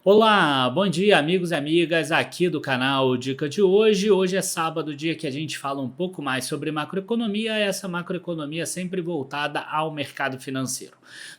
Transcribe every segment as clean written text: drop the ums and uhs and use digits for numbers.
Olá, bom dia amigos e amigas aqui do canal Dica de Hoje. Hoje é sábado, dia que a gente fala um pouco mais sobre macroeconomia, essa macroeconomia sempre voltada ao mercado financeiro.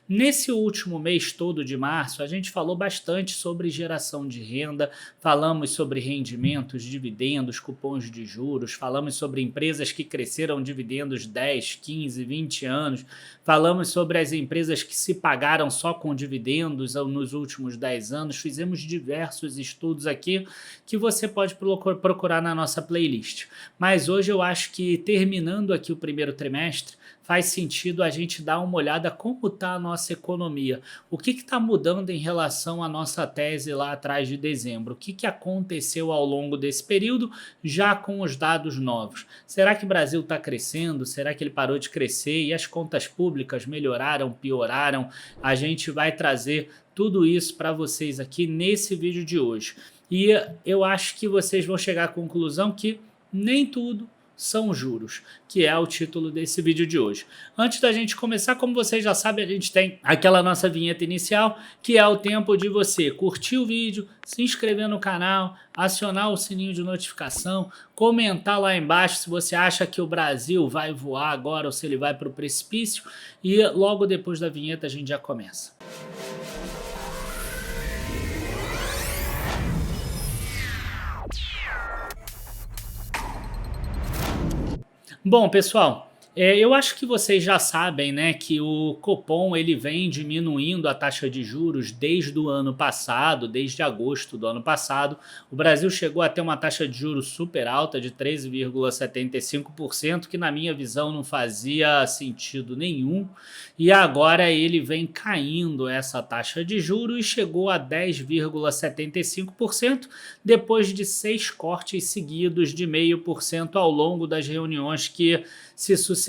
Nesse último mês todo de março, a gente falou bastante sobre geração de renda, falamos sobre rendimentos, dividendos, cupons de juros, falamos sobre empresas que cresceram dividendos 10, 15, 20 anos, falamos sobre as empresas que se pagaram só com dividendos nos últimos 10 anos, fizemos diversos estudos aqui que você pode procurar na nossa playlist. Mas hoje eu acho que, terminando aqui o primeiro trimestre, faz sentido a gente dar uma olhada como está a nossa economia. O que está mudando em relação à nossa tese lá atrás de dezembro? O que aconteceu ao longo desse período, já com os dados novos? Será que o Brasil está crescendo? Será que ele parou de crescer? E as contas públicas melhoraram, pioraram? A gente vai trazer tudo isso para vocês aqui nesse vídeo de hoje. E eu acho que vocês vão chegar à conclusão que nem tudo são juros, que é o título desse vídeo de hoje. Antes da gente começar, como vocês já sabem, a gente tem aquela nossa vinheta inicial, que é o tempo de você curtir o vídeo, se inscrever no canal, acionar o sininho de notificação, comentar lá embaixo se você acha que o Brasil vai voar agora ou se ele vai para o precipício, e logo depois da vinheta a gente já começa. Bom, pessoal, eu acho que vocês já sabem, né, que o Copom ele vem diminuindo a taxa de juros desde o ano passado, desde agosto do ano passado. O Brasil chegou a ter uma taxa de juros super alta de 13,75%, que na minha visão não fazia sentido nenhum. E agora ele vem caindo essa taxa de juros e chegou a 10,75% depois de 6 cortes seguidos de 0,5% ao longo das reuniões que se suceder.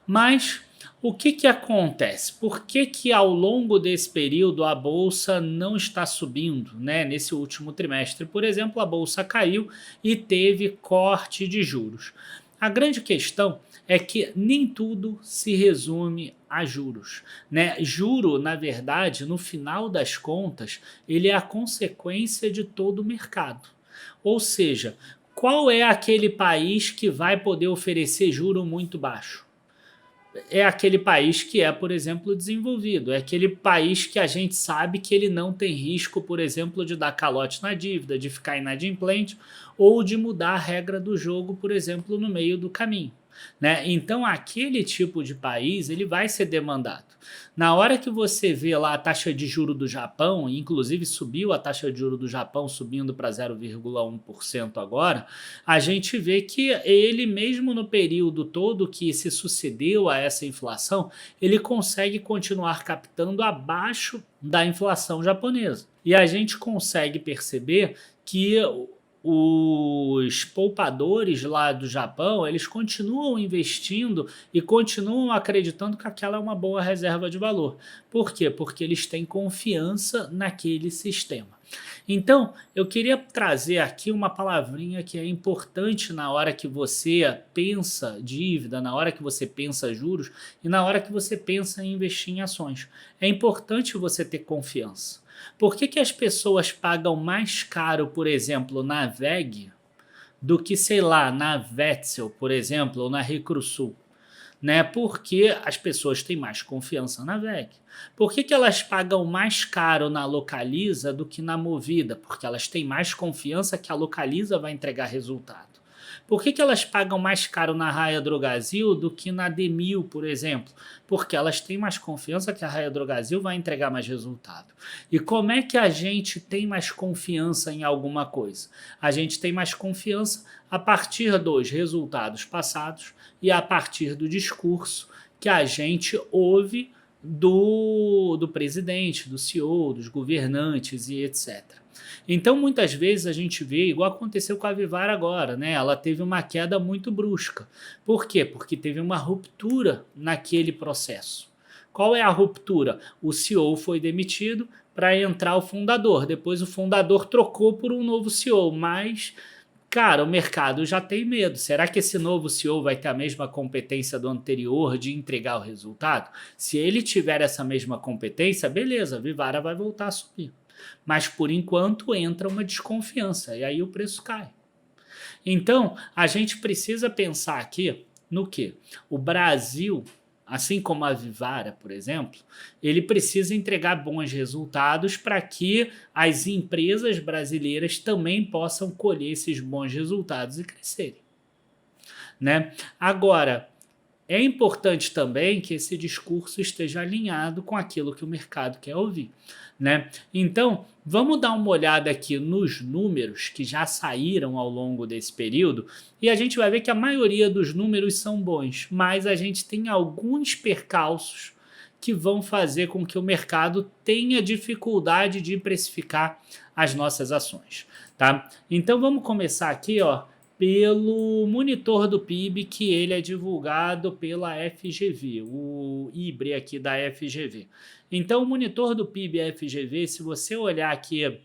Mas o que acontece? Por que ao longo desse período a Bolsa não está subindo, né? Nesse último trimestre, por exemplo, a Bolsa caiu e teve corte de juros. A grande questão é que nem tudo se resume a juros, né? Juro, na verdade, no final das contas, ele é a consequência de todo o mercado. Ou seja, qual é aquele país que vai poder oferecer juro muito baixo? É aquele país que é, por exemplo, desenvolvido. É aquele país que a gente sabe que ele não tem risco, por exemplo, de dar calote na dívida, de ficar inadimplente ou de mudar a regra do jogo, por exemplo, no meio do caminho, né? Então, aquele tipo de país ele vai ser demandado. Na hora que você vê lá a taxa de juro do Japão, inclusive subiu a taxa de juro do Japão, subindo para 0,1% agora, a gente vê que ele, mesmo no período todo que se sucedeu a essa inflação, ele consegue continuar captando abaixo da inflação japonesa. E a gente consegue perceber que os poupadores lá do Japão, eles continuam investindo e continuam acreditando que aquela é uma boa reserva de valor. Por quê? Porque eles têm confiança naquele sistema. Então, eu queria trazer aqui uma palavrinha que é importante na hora que você pensa dívida, na hora que você pensa juros e na hora que você pensa em investir em ações. É importante você ter confiança. Por que as pessoas pagam mais caro, por exemplo, na VEG do que, sei lá, na Wetzel, por exemplo, ou na Recrusul? Né? Porque as pessoas têm mais confiança na VEG. Por que elas pagam mais caro na Localiza do que na Movida? Porque elas têm mais confiança que a Localiza vai entregar resultado. Por que elas pagam mais caro na Raia Drogasil do que na Demil, por exemplo? Porque elas têm mais confiança que a Raia Drogasil vai entregar mais resultado. E como é que a gente tem mais confiança em alguma coisa? A gente tem mais confiança a partir dos resultados passados e a partir do discurso que a gente ouve do presidente, do CEO, dos governantes e etc. Então, muitas vezes a gente vê, igual aconteceu com a Vivara agora, né? Ela teve uma queda muito brusca. Por quê? Porque teve uma ruptura naquele processo. Qual é a ruptura? O CEO foi demitido para entrar o fundador. Depois o fundador trocou por um novo CEO, mas cara, o mercado já tem medo. Será que esse novo CEO vai ter a mesma competência do anterior de entregar o resultado? Se ele tiver essa mesma competência, beleza, a Vivara vai voltar a subir. Mas, por enquanto, entra uma desconfiança e aí o preço cai. Então, a gente precisa pensar aqui no quê? O Brasil, assim como a Vivara, por exemplo, ele precisa entregar bons resultados para que as empresas brasileiras também possam colher esses bons resultados e crescerem, né? Agora, é importante também que esse discurso esteja alinhado com aquilo que o mercado quer ouvir, né? Então, vamos dar uma olhada aqui nos números que já saíram ao longo desse período e a gente vai ver que a maioria dos números são bons, mas a gente tem alguns percalços que vão fazer com que o mercado tenha dificuldade de precificar as nossas ações, tá? Então, vamos começar aqui, ó, pelo monitor do PIB, que ele é divulgado pela FGV, o IBRE aqui da FGV. Então, o monitor do PIB FGV, se você olhar aqui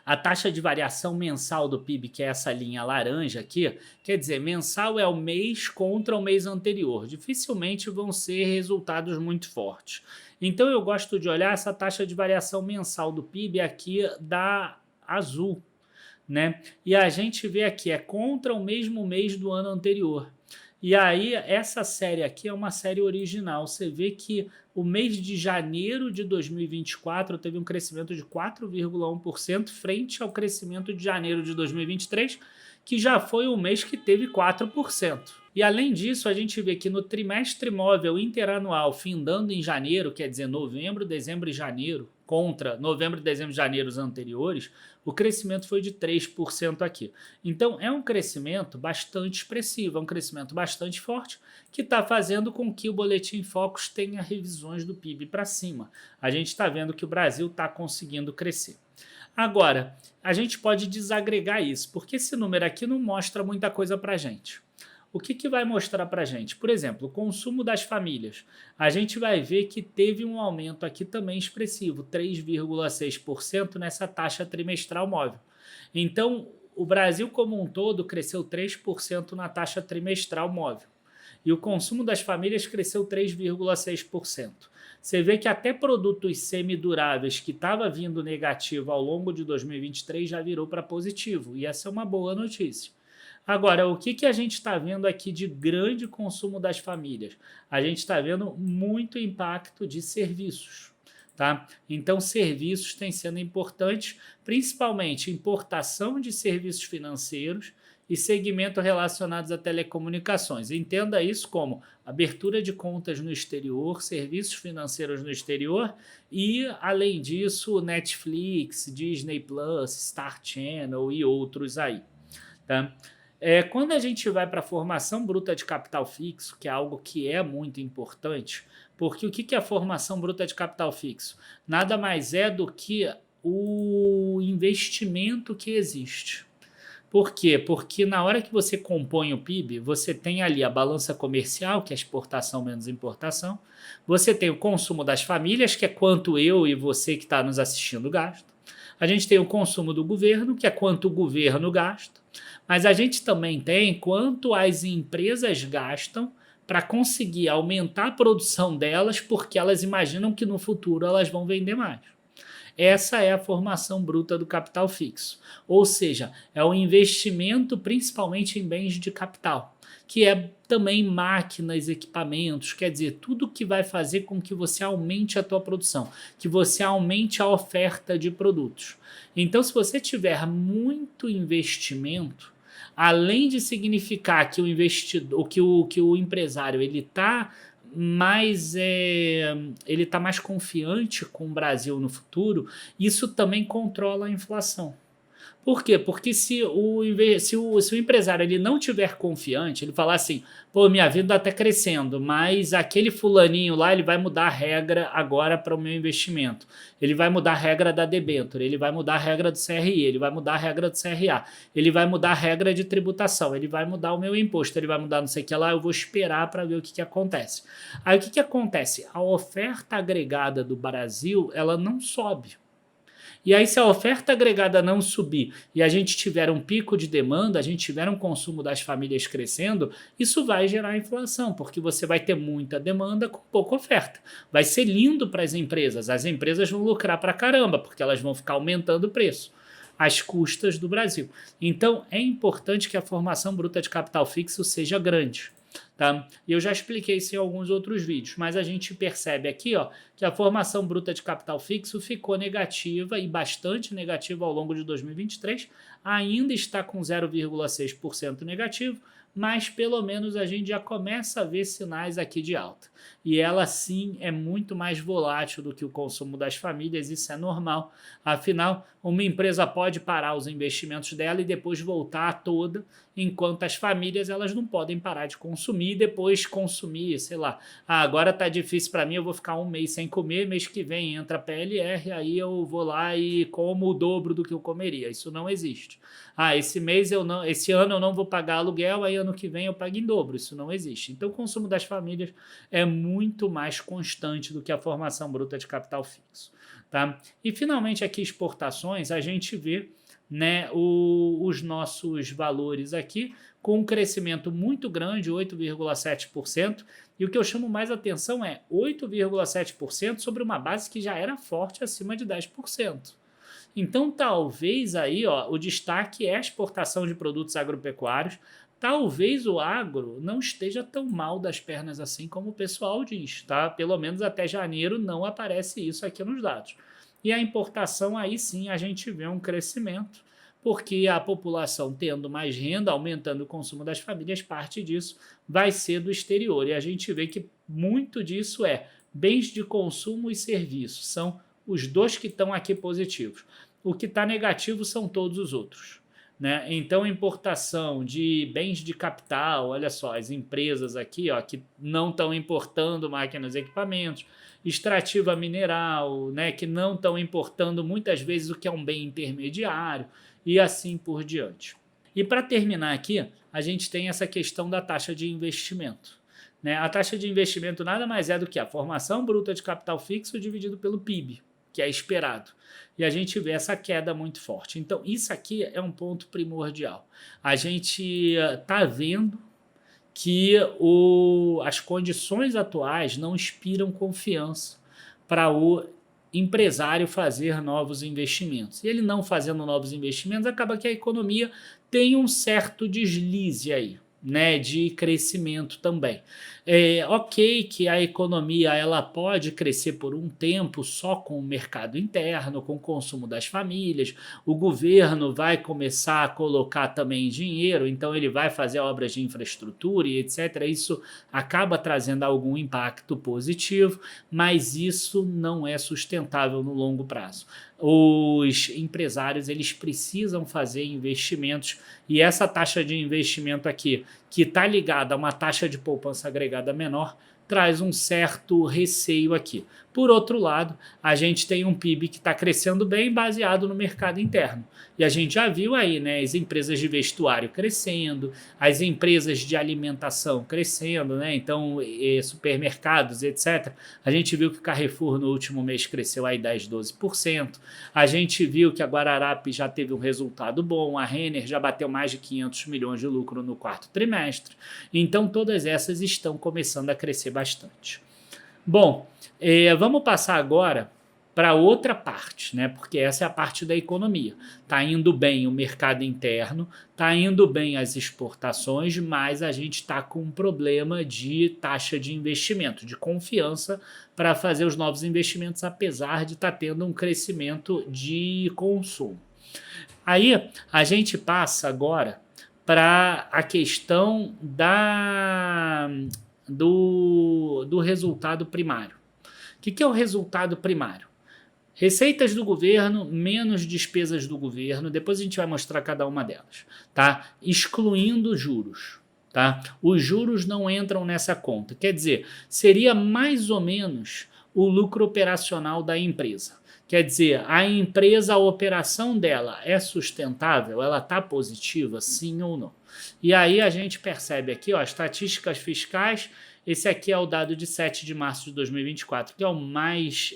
a taxa de variação mensal do PIB, que é essa linha laranja aqui, quer dizer, mensal é o mês contra o mês anterior. Dificilmente vão ser resultados muito fortes. Então, eu gosto de olhar essa taxa de variação mensal do PIB aqui da Azul, né? E a gente vê aqui, é contra o mesmo mês do ano anterior. E aí, essa série aqui é uma série original. Você vê que o mês de janeiro de 2024 teve um crescimento de 4,1% frente ao crescimento de janeiro de 2023, que já foi um mês que teve 4%. E além disso, a gente vê que no trimestre móvel interanual, findando em janeiro, quer dizer, novembro, dezembro e janeiro, contra novembro, dezembro e janeiro anteriores, o crescimento foi de 3% aqui. Então, é um crescimento bastante expressivo, é um crescimento bastante forte, que está fazendo com que o Boletim Focus tenha revisões do PIB para cima. A gente está vendo que o Brasil está conseguindo crescer. Agora, a gente pode desagregar isso, porque esse número aqui não mostra muita coisa para a gente. O que vai mostrar para a gente? Por exemplo, o consumo das famílias. A gente vai ver que teve um aumento aqui também expressivo, 3,6% nessa taxa trimestral móvel. Então, o Brasil como um todo cresceu 3% na taxa trimestral móvel. E o consumo das famílias cresceu 3,6%. Você vê que até produtos semiduráveis que estava vindo negativo ao longo de 2023 já virou para positivo. E essa é uma boa notícia. Agora, o que a gente está vendo aqui de grande consumo das famílias? A gente está vendo muito impacto de serviços, tá? Então, serviços têm sendo importantes, principalmente importação de serviços financeiros e segmento relacionados a telecomunicações. Entenda isso como abertura de contas no exterior, serviços financeiros no exterior e, além disso, Netflix, Disney Plus, Star Channel e outros aí, tá? Quando a gente vai para a formação bruta de capital fixo, que é algo que é muito importante, porque o que é a formação bruta de capital fixo? Nada mais é do que o investimento que existe. Por quê? Porque na hora que você compõe o PIB, você tem ali a balança comercial, que é exportação menos importação, você tem o consumo das famílias, que é quanto eu e você que está nos assistindo gasta, a gente tem o consumo do governo, que é quanto o governo gasta, mas a gente também tem quanto as empresas gastam para conseguir aumentar a produção delas, porque elas imaginam que no futuro elas vão vender mais. Essa é a formação bruta do capital fixo, ou seja, é o investimento principalmente em bens de capital, que é também máquinas, equipamentos, quer dizer, tudo que vai fazer com que você aumente a tua produção, que você aumente a oferta de produtos. Então, se você tiver muito investimento, além de significar que o investidor, que o empresário ele está mais confiante com o Brasil no futuro, isso também controla a inflação. Por quê? Porque se o empresário ele não tiver confiante, ele falar assim, pô, minha vida está crescendo, mas aquele fulaninho lá, ele vai mudar a regra agora para o meu investimento. Ele vai mudar a regra da debênture, ele vai mudar a regra do CRI, ele vai mudar a regra do CRA, ele vai mudar a regra de tributação, ele vai mudar o meu imposto, ele vai mudar não sei o que lá, eu vou esperar para ver o que acontece. Aí o que acontece? A oferta agregada do Brasil, ela não sobe. E aí, se a oferta agregada não subir e a gente tiver um pico de demanda, a gente tiver um consumo das famílias crescendo, isso vai gerar inflação, porque você vai ter muita demanda com pouca oferta. Vai ser lindo para as empresas vão lucrar para caramba, porque elas vão ficar aumentando o preço às custas do Brasil. Então, é importante que a formação bruta de capital fixo seja grande. Tá? E eu já expliquei isso em alguns outros vídeos, mas a gente percebe aqui, ó, que a formação bruta de capital fixo ficou negativa e bastante negativa ao longo de 2023, ainda está com 0,6% negativo, mas pelo menos a gente já começa a ver sinais aqui de alta. E ela sim é muito mais volátil do que o consumo das famílias, isso é normal. Afinal, uma empresa pode parar os investimentos dela e depois voltar toda, enquanto as famílias elas não podem parar de consumir e depois consumir, sei lá, agora tá difícil para mim, eu vou ficar um mês sem comer, mês que vem entra PLR, aí eu vou lá e como o dobro do que eu comeria. Isso não existe. Esse ano eu não vou pagar aluguel, aí ano que vem eu pago em dobro. Isso não existe. Então o consumo das famílias é muito mais constante do que a formação bruta de capital fixo. Tá? E finalmente aqui exportações, a gente vê, né, os nossos valores aqui com um crescimento muito grande, 8,7%, e o que eu chamo mais atenção é 8,7% sobre uma base que já era forte acima de 10%. Então, talvez aí, ó, o destaque é a exportação de produtos agropecuários. Talvez o agro não esteja tão mal das pernas assim como o pessoal diz, tá? Pelo menos até janeiro não aparece isso aqui nos dados. E a importação, aí sim, a gente vê um crescimento, porque a população tendo mais renda, aumentando o consumo das famílias, parte disso vai ser do exterior. E a gente vê que muito disso é bens de consumo e serviços, são os dois que estão aqui positivos. O que está negativo são todos os outros. Né? Então, importação de bens de capital, olha só, as empresas aqui ó, que não estão importando máquinas e equipamentos, extrativa mineral, né, que não estão importando muitas vezes o que é um bem intermediário e assim por diante. E para terminar aqui, a gente tem essa questão da taxa de investimento. Né? A taxa de investimento nada mais é do que a formação bruta de capital fixo dividido pelo PIB, que é esperado. E a gente vê essa queda muito forte. Então, isso aqui é um ponto primordial. A gente está vendo que as condições atuais não inspiram confiança para o empresário fazer novos investimentos. E ele não fazendo novos investimentos, acaba que a economia tem um certo deslize aí, né, de crescimento também. É ok que a economia ela pode crescer por um tempo só com o mercado interno, com o consumo das famílias, o governo vai começar a colocar também dinheiro, então ele vai fazer obras de infraestrutura e etc. Isso acaba trazendo algum impacto positivo, mas isso não é sustentável no longo prazo. Os empresários eles precisam fazer investimentos e essa taxa de investimento aqui, que está ligada a uma taxa de poupança agregada menor, traz um certo receio aqui. Por outro lado, a gente tem um PIB que está crescendo bem baseado no mercado interno. E a gente já viu aí, né, as empresas de vestuário crescendo, as empresas de alimentação crescendo, né, então supermercados, etc. A gente viu que o Carrefour no último mês cresceu aí 10, 12%. A gente viu que a Guararapes já teve um resultado bom, a Renner já bateu mais de 500 milhões de lucro no quarto trimestre. Então todas essas estão começando a crescer bastante. Bom, vamos passar agora para outra parte, né? Porque essa é a parte da economia. Está indo bem o mercado interno, está indo bem as exportações, mas a gente está com um problema de taxa de investimento, de confiança para fazer os novos investimentos, apesar de estar tendo um crescimento de consumo. Aí a gente passa agora para a questão do resultado primário. O que é o resultado primário? Receitas do governo menos despesas do governo, depois a gente vai mostrar cada uma delas, tá? Excluindo juros, tá? Os juros não entram nessa conta, quer dizer, seria mais ou menos o lucro operacional da empresa. Quer dizer, a empresa, a operação dela é sustentável? Ela está positiva, sim ou não? E aí a gente percebe aqui, ó, estatísticas fiscais, esse aqui é o dado de 7 de março de 2024, que é o mais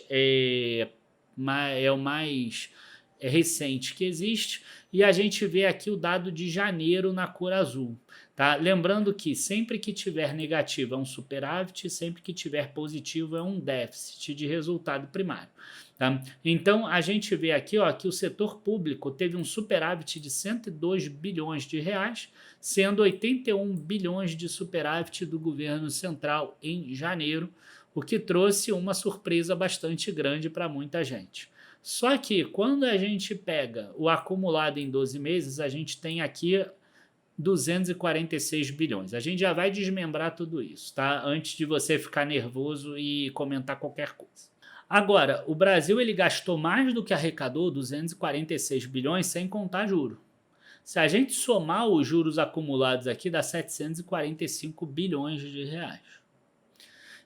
recente que existe, e a gente vê aqui o dado de janeiro na cor azul. Tá? Lembrando que sempre que tiver negativo é um superávit, sempre que tiver positivo é um déficit de resultado primário. Tá? Então, a gente vê aqui que o setor público teve um superávit de 102 bilhões de reais, sendo 81 bilhões de superávit do governo central em janeiro, o que trouxe uma surpresa bastante grande para muita gente. Só que quando a gente pega o acumulado em 12 meses, a gente tem aqui 246 bilhões. A gente já vai desmembrar tudo isso, tá? Antes de você ficar nervoso e comentar qualquer coisa. Agora, o Brasil ele gastou mais do que arrecadou, 246 bilhões, sem contar juro. Se a gente somar os juros acumulados aqui, dá 745 bilhões de reais.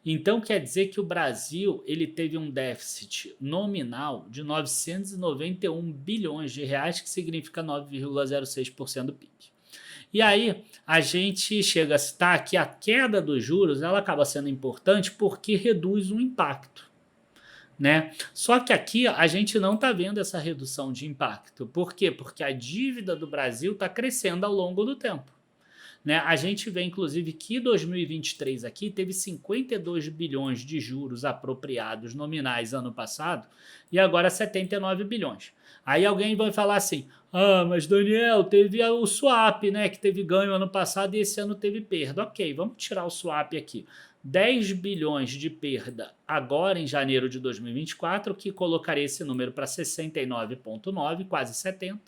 Então, quer dizer que o Brasil ele teve um déficit nominal de 991 bilhões de reais, que significa 9,06% do PIB. E aí, a gente chega a citar que a queda dos juros ela acaba sendo importante porque reduz o impacto. Né? Só que aqui a gente não está vendo essa redução de impacto. Por quê? Porque a dívida do Brasil está crescendo ao longo do tempo. Né? A gente vê, inclusive, que 2023 aqui teve 52 bilhões de juros apropriados nominais ano passado e agora 79 bilhões. Aí alguém vai falar assim, mas Daniel, teve o swap, né, que teve ganho ano passado e esse ano teve perda. Ok, vamos tirar o swap aqui. 10 bilhões de perda agora em janeiro de 2024, que colocaria esse número para 69,9, quase 70,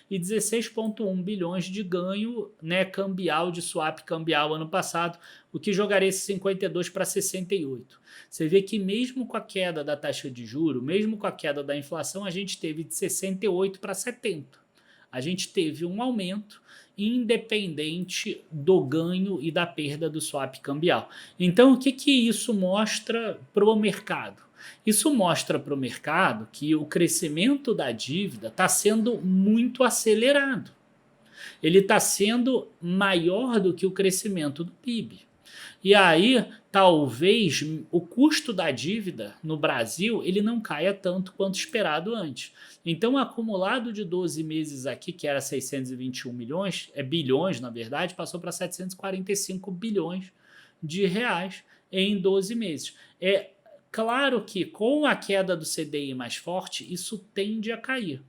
e 16,1 bilhões de ganho, né, cambial, de swap cambial ano passado, o que jogaria esse 52 para 68. Você vê que mesmo com a queda da taxa de juros, mesmo com a queda da inflação, a gente teve de 68 para 70. A gente teve um aumento independente do ganho e da perda do swap cambial. Então, o que isso mostra para o mercado? Isso mostra para o mercado que o crescimento da dívida está sendo muito acelerado. Ele está sendo maior do que o crescimento do PIB. E aí, talvez, o custo da dívida no Brasil ele não caia tanto quanto esperado antes. Então, o acumulado de 12 meses aqui, que era 621 milhões, bilhões, na verdade, passou para 745 bilhões de reais em 12 meses. É claro que com a queda do CDI mais forte, isso tende a cair.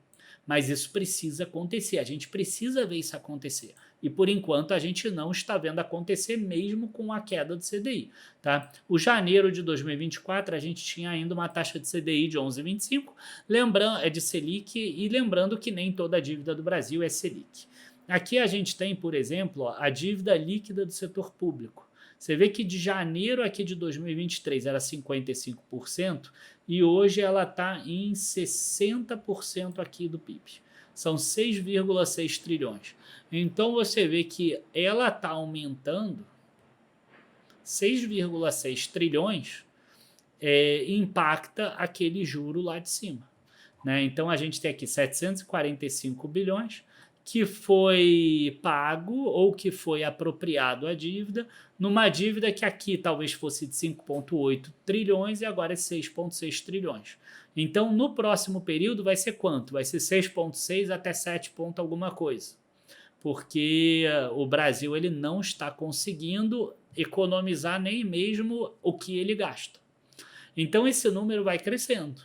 Mas isso precisa acontecer, a gente precisa ver isso acontecer. E por enquanto a gente não está vendo acontecer mesmo com a queda do CDI. Tá? O janeiro de 2024 a gente tinha ainda uma taxa de CDI de 11,25, é de Selic, e lembrando que nem toda a dívida do Brasil é Selic. Aqui a gente tem, por exemplo, a dívida líquida do setor público. Você vê que de janeiro aqui de 2023 era 55% e hoje ela está em 60% aqui do PIB. São 6,6 trilhões. Então você vê que ela está aumentando 6,6 trilhões, impacta aquele juro lá de cima. Né? Então a gente tem aqui 745 bilhões que foi pago ou que foi apropriado a dívida, numa dívida que aqui talvez fosse de 5,8 trilhões e agora é 6,6 trilhões. Então, no próximo período vai ser quanto? Vai ser 6,6 até 7 ponto alguma coisa. Porque o Brasil ele não está conseguindo economizar nem mesmo o que ele gasta. Então, esse número vai crescendo.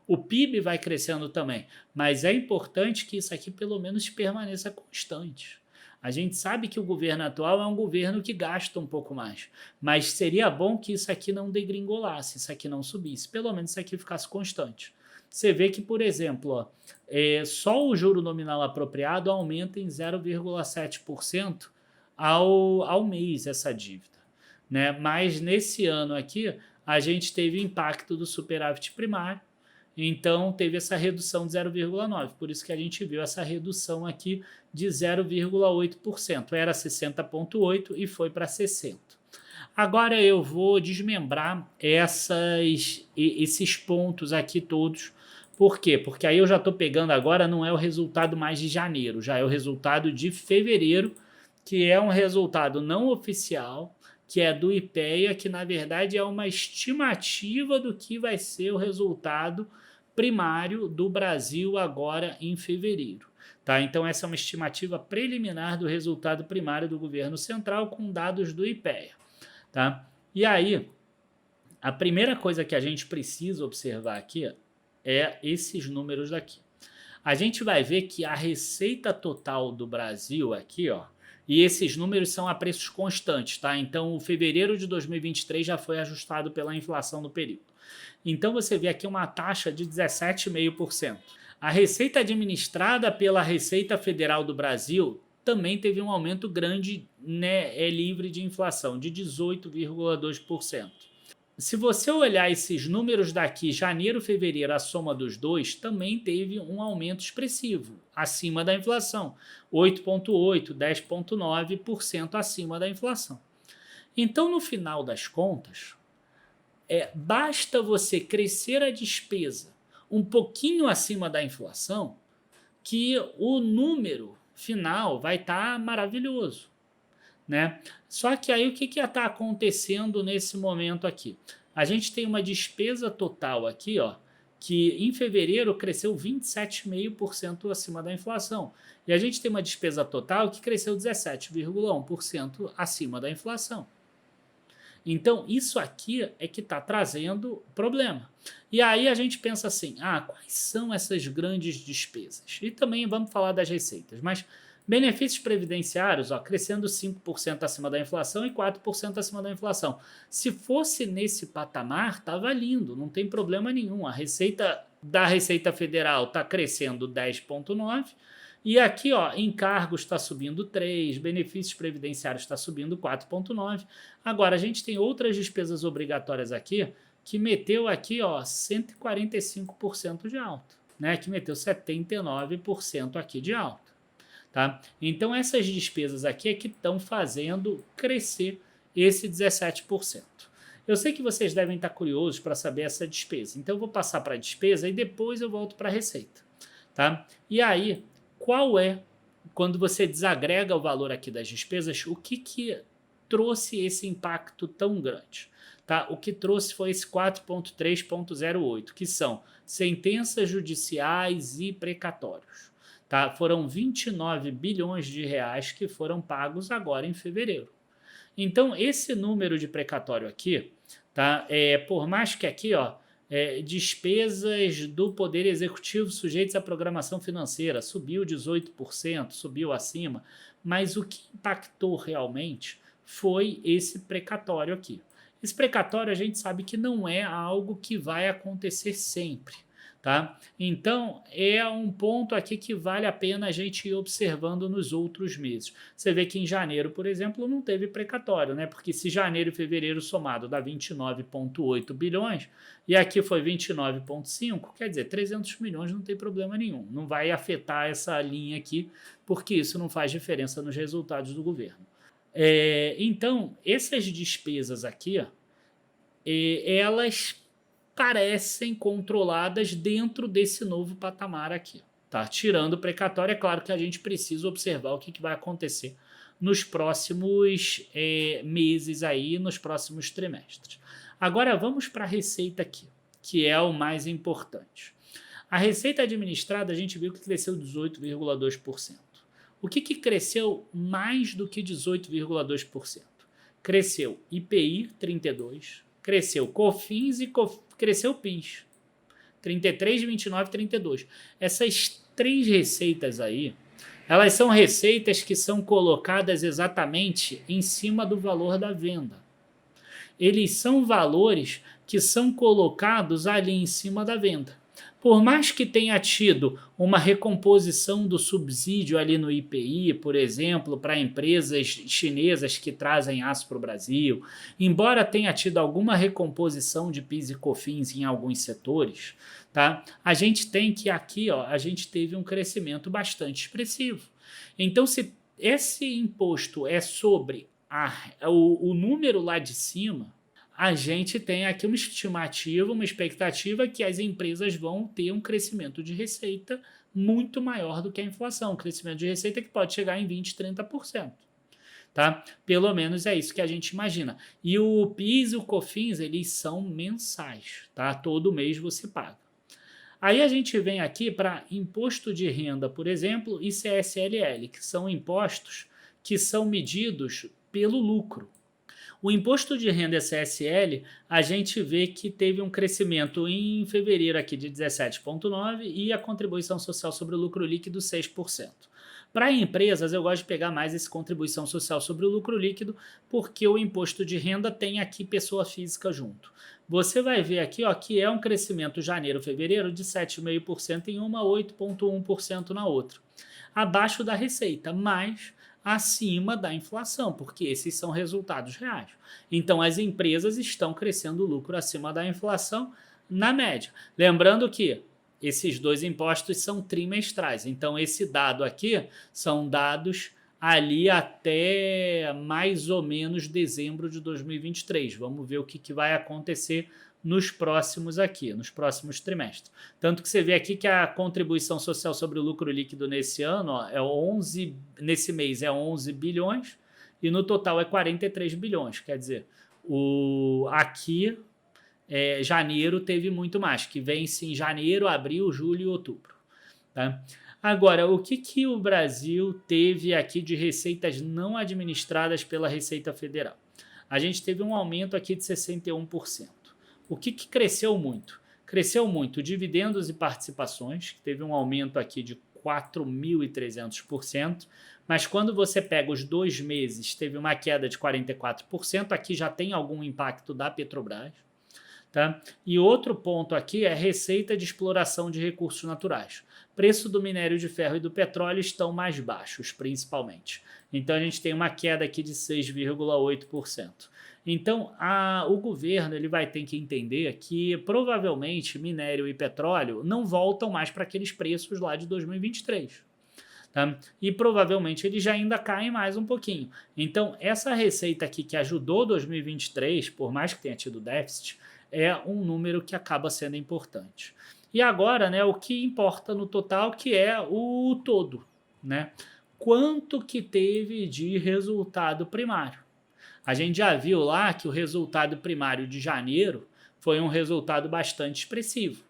O PIB vai crescendo também, mas é importante que isso aqui pelo menos permaneça constante. A gente sabe que o governo atual é um governo que gasta um pouco mais, mas seria bom que isso aqui não degringolasse, isso aqui não subisse, pelo menos isso aqui ficasse constante. Você vê que, por exemplo, só o juro nominal apropriado aumenta em 0,7% ao mês essa dívida. Né? Mas nesse ano aqui, a gente teve impacto do superávit primário, então teve essa redução de 0,9%, por isso que a gente viu essa redução aqui de 0,8%, era 60,8% e foi para 60%. Agora eu vou desmembrar esses pontos aqui todos. Por quê? Porque aí eu já estou pegando agora, não é o resultado mais de janeiro, já é o resultado de fevereiro, que é um resultado não oficial, que é do IPEA, que na verdade é uma estimativa do que vai ser o resultado primário do Brasil agora em fevereiro. Tá? Então, essa é uma estimativa preliminar do resultado primário do governo central com dados do IPEA. Tá? E aí, a primeira coisa que a gente precisa observar aqui é esses números daqui. A gente vai ver que a receita total do Brasil aqui, ó, e esses números são a preços constantes, tá? Então, o fevereiro de 2023 já foi ajustado pela inflação do período. Então, você vê aqui uma taxa de 17,5%. A receita administrada pela Receita Federal do Brasil também teve um aumento grande, né, livre de inflação, de 18,2%. Se você olhar esses números daqui, janeiro, fevereiro, a soma dos dois, também teve um aumento expressivo, acima da inflação, 8,8%, 10,9% acima da inflação. Então, no final das contas, basta você crescer a despesa um pouquinho acima da inflação, que o número final vai estar maravilhoso. Né? Só que aí o que está acontecendo nesse momento aqui? A gente tem uma despesa total aqui, ó, que em fevereiro cresceu 27,5% acima da inflação. E a gente tem uma despesa total que cresceu 17,1% acima da inflação. Então, isso aqui é que está trazendo problema. E aí a gente pensa assim, quais são essas grandes despesas? E também vamos falar das receitas, mas benefícios previdenciários, ó, crescendo 5% acima da inflação e 4% acima da inflação. Se fosse nesse patamar, estava lindo, não tem problema nenhum. A receita da Receita Federal está crescendo 10,9%, e aqui, ó, encargos está subindo 3%, benefícios previdenciários está subindo 4,9%. Agora, a gente tem outras despesas obrigatórias aqui, que meteu aqui, ó, 145% de alta, né? Que meteu 79% aqui de alta. Tá? Então, essas despesas aqui é que estão fazendo crescer esse 17%. Eu sei que vocês devem estar curiosos para saber essa despesa, então eu vou passar para a despesa e depois eu volto para a receita. Tá? E aí, qual é, quando você desagrega o valor aqui das despesas, o que trouxe esse impacto tão grande? Tá? O que trouxe foi esse 4,3,08, que são sentenças judiciais e precatórios. Tá? Foram 29 bilhões de reais que foram pagos agora em fevereiro. Então, esse número de precatório aqui, tá? Por mais que aqui, ó, despesas do Poder Executivo sujeitas à programação financeira, subiu 18%, subiu acima, mas o que impactou realmente foi esse precatório aqui. Esse precatório a gente sabe que não é algo que vai acontecer sempre. Tá? Então, é um ponto aqui que vale a pena a gente ir observando nos outros meses. Você vê que em janeiro, por exemplo, não teve precatório, né? Porque se janeiro e fevereiro somado dá 29,8 bilhões e aqui foi 29,5, quer dizer, 300 milhões não tem problema nenhum. Não vai afetar essa linha aqui, porque isso não faz diferença nos resultados do governo. Então, essas despesas aqui, elas parecem controladas dentro desse novo patamar aqui. Tá? Tirando o precatório, é claro que a gente precisa observar o que vai acontecer nos próximos meses aí, nos próximos trimestres. Agora vamos para a receita aqui, que é o mais importante. A receita administrada a gente viu que cresceu 18,2%. O que cresceu mais do que 18,2%? Cresceu IPI 32%, cresceu COFINS e cresceu PIS, 33, 29, 32. Essas três receitas aí, elas são receitas que são colocadas exatamente em cima do valor da venda. Eles são valores que são colocados ali em cima da venda. Por mais que tenha tido uma recomposição do subsídio ali no IPI, por exemplo, para empresas chinesas que trazem aço para o Brasil, embora tenha tido alguma recomposição de PIS e COFINS em alguns setores, tá? A gente tem que aqui, ó, a gente teve um crescimento bastante expressivo. Então, se esse imposto é sobre o número lá de cima, a gente tem aqui uma estimativa, uma expectativa que as empresas vão ter um crescimento de receita muito maior do que a inflação, um crescimento de receita que pode chegar em 20%, 30%. Tá? Pelo menos é isso que a gente imagina. E o PIS e o COFINS, eles são mensais, tá? Todo mês você paga. Aí a gente vem aqui para imposto de renda, por exemplo, e CSLL, que são impostos que são medidos pelo lucro. O imposto de renda CSL, a gente vê que teve um crescimento em fevereiro aqui de 17,9% e a contribuição social sobre o lucro líquido 6%. Para empresas, eu gosto de pegar mais essa contribuição social sobre o lucro líquido, porque o imposto de renda tem aqui pessoa física junto. Você vai ver aqui que é um crescimento janeiro-fevereiro de 7,5% em uma, 8,1% na outra. Abaixo da receita, mas acima da inflação, porque esses são resultados reais. Então, as empresas estão crescendo o lucro acima da inflação na média. Lembrando que esses dois impostos são trimestrais, então esse dado aqui são dados ali até mais ou menos dezembro de 2023. Vamos ver o que vai acontecer nos próximos trimestres. Tanto que você vê aqui que a contribuição social sobre o lucro líquido nesse ano nesse mês é 11 bilhões e no total é 43 bilhões. Quer dizer, aqui janeiro teve muito mais, que vence em janeiro, abril, julho e outubro. Tá? Agora, o que o Brasil teve aqui de receitas não administradas pela Receita Federal? A gente teve um aumento aqui de 61%. O que cresceu muito? Cresceu muito dividendos e participações, que teve um aumento aqui de 4.300%, mas quando você pega os 2 meses, teve uma queda de 44%, aqui já tem algum impacto da Petrobras. Tá? E outro ponto aqui é receita de exploração de recursos naturais. Preço do minério de ferro e do petróleo estão mais baixos, principalmente. Então, a gente tem uma queda aqui de 6,8%. Então, o governo ele vai ter que entender que provavelmente minério e petróleo não voltam mais para aqueles preços lá de 2023. Tá? E provavelmente eles já ainda caem mais um pouquinho. Então, essa receita aqui que ajudou 2023, por mais que tenha tido déficit, é um número que acaba sendo importante. E agora, né, o que importa no total, que é o todo, né? Quanto que teve de resultado primário? A gente já viu lá que o resultado primário de janeiro foi um resultado bastante expressivo,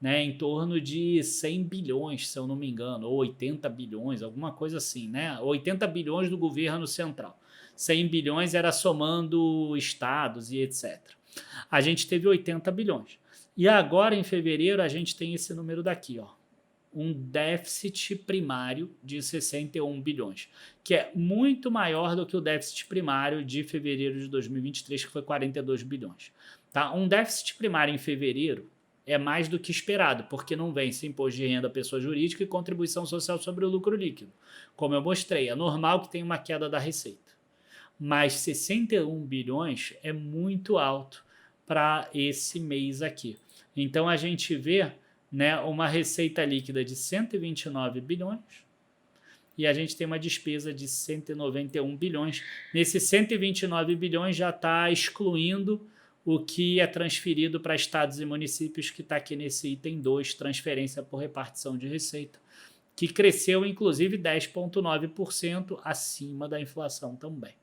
né? Em torno de 100 bilhões, se eu não me engano, ou 80 bilhões, alguma coisa assim, né? 80 bilhões do governo central. 100 bilhões era somando estados e etc. A gente teve 80 bilhões. E agora, em fevereiro, a gente tem esse número daqui, um déficit primário de 61 bilhões, que é muito maior do que o déficit primário de fevereiro de 2023, que foi 42 bilhões. Tá? Um déficit primário em fevereiro é mais do que esperado, porque não vence imposto de renda à pessoa jurídica e contribuição social sobre o lucro líquido. Como eu mostrei, é normal que tenha uma queda da receita. Mas 61 bilhões é muito alto para esse mês aqui. Então, a gente vê, né, uma receita líquida de 129 bilhões e a gente tem uma despesa de 191 bilhões. Nesses 129 bilhões já está excluindo o que é transferido para estados e municípios, que está aqui nesse item 2, transferência por repartição de receita, que cresceu, inclusive, 10,9% acima da inflação também.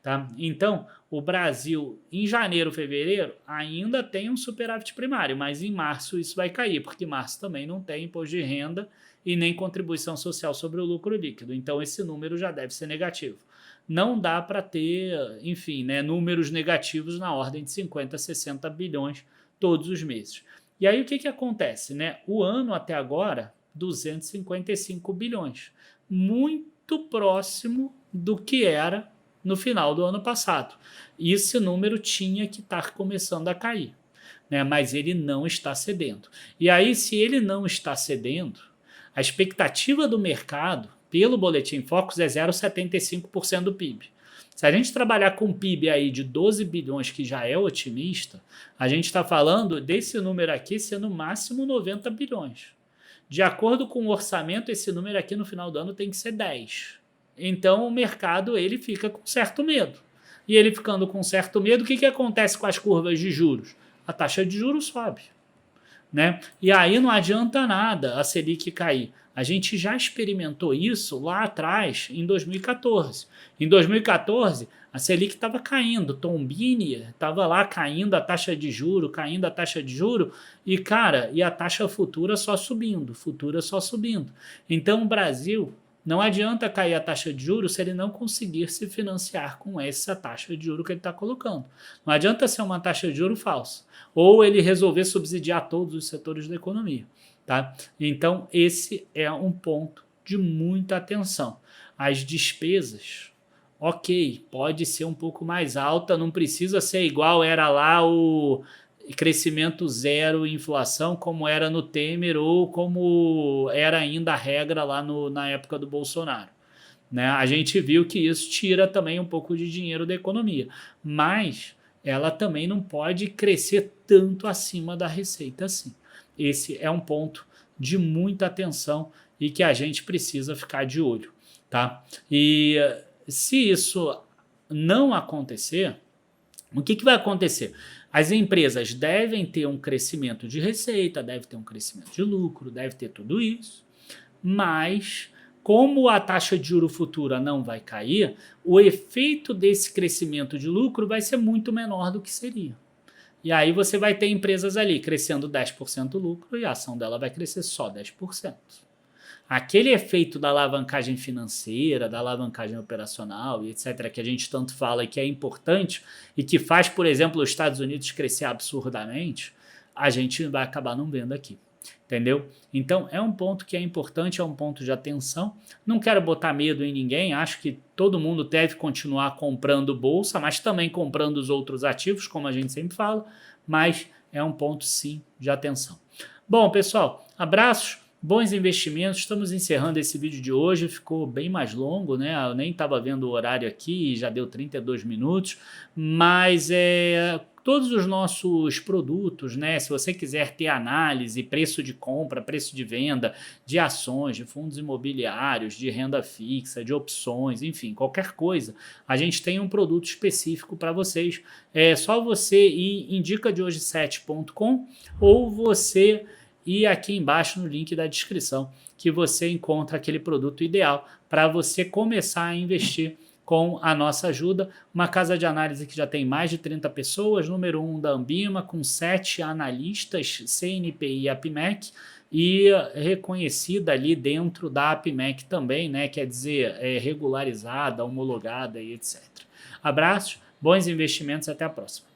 Tá? Então, o Brasil, em janeiro, fevereiro, ainda tem um superávit primário, mas em março isso vai cair, porque março também não tem imposto de renda e nem contribuição social sobre o lucro líquido. Então, esse número já deve ser negativo. Não dá para ter, enfim, né, números negativos na ordem de 50, 60 bilhões todos os meses. E aí, o que acontece? Né? O ano até agora, 255 bilhões. Muito próximo do que era no final do ano passado. Esse número tinha que estar começando a cair, né? Mas ele não está cedendo. E aí, se ele não está cedendo, a expectativa do mercado, pelo Boletim Focus, é 0,75% do PIB. Se a gente trabalhar com PIB aí de 12 bilhões, que já é otimista, a gente está falando desse número aqui ser no máximo 90 bilhões. De acordo com o orçamento, esse número aqui no final do ano tem que ser 10. Então, o mercado ele fica com certo medo. E ele ficando com certo medo, o que acontece com as curvas de juros? A taxa de juros sobe, né? E aí não adianta nada a Selic cair. A gente já experimentou isso lá atrás, em 2014. Em 2014, a Selic estava caindo, Tombini estava lá caindo a taxa de juro, e cara, e a taxa futura só subindo. Então o Brasil não adianta cair a taxa de juros se ele não conseguir se financiar com essa taxa de juros que ele está colocando. Não adianta ser uma taxa de juros falsa, ou ele resolver subsidiar todos os setores da economia. Tá? Então, esse é um ponto de muita atenção. As despesas, ok, pode ser um pouco mais alta, não precisa ser igual era lá o crescimento zero e inflação, como era no Temer ou como era ainda a regra lá na época do Bolsonaro. Né? A gente viu que isso tira também um pouco de dinheiro da economia, mas ela também não pode crescer tanto acima da receita assim. Esse é um ponto de muita atenção e que a gente precisa ficar de olho, tá? E se isso não acontecer, o que vai acontecer? As empresas devem ter um crescimento de receita, devem ter um crescimento de lucro, deve ter tudo isso, mas como a taxa de juro futura não vai cair, o efeito desse crescimento de lucro vai ser muito menor do que seria. E aí você vai ter empresas ali crescendo 10% lucro e a ação dela vai crescer só 10%. Aquele efeito da alavancagem financeira, da alavancagem operacional e etc., que a gente tanto fala e que é importante e que faz, por exemplo, os Estados Unidos crescer absurdamente, a gente vai acabar não vendo aqui. Entendeu? Então é um ponto que é importante, é um ponto de atenção. Não quero botar medo em ninguém, acho que todo mundo deve continuar comprando bolsa, mas também comprando os outros ativos, como a gente sempre fala, mas é um ponto sim de atenção. Bom, pessoal, abraços, bons investimentos. Estamos encerrando esse vídeo de hoje, ficou bem mais longo, né? Eu nem estava vendo o horário aqui e já deu 32 minutos, mas todos os nossos produtos, né? Se você quiser ter análise, preço de compra, preço de venda, de ações, de fundos imobiliários, de renda fixa, de opções, enfim, qualquer coisa, a gente tem um produto específico para vocês. É só você ir em dicadehoje7.com ou você ir aqui embaixo no link da descrição que você encontra aquele produto ideal para você começar a investir com a nossa ajuda, uma casa de análise que já tem mais de 30 pessoas, número 1 da Ambima, com 7 analistas CNPI e APMEC, e reconhecida ali dentro da APMEC também, né? Quer dizer, regularizada, homologada e etc. Abraços, bons investimentos, até a próxima.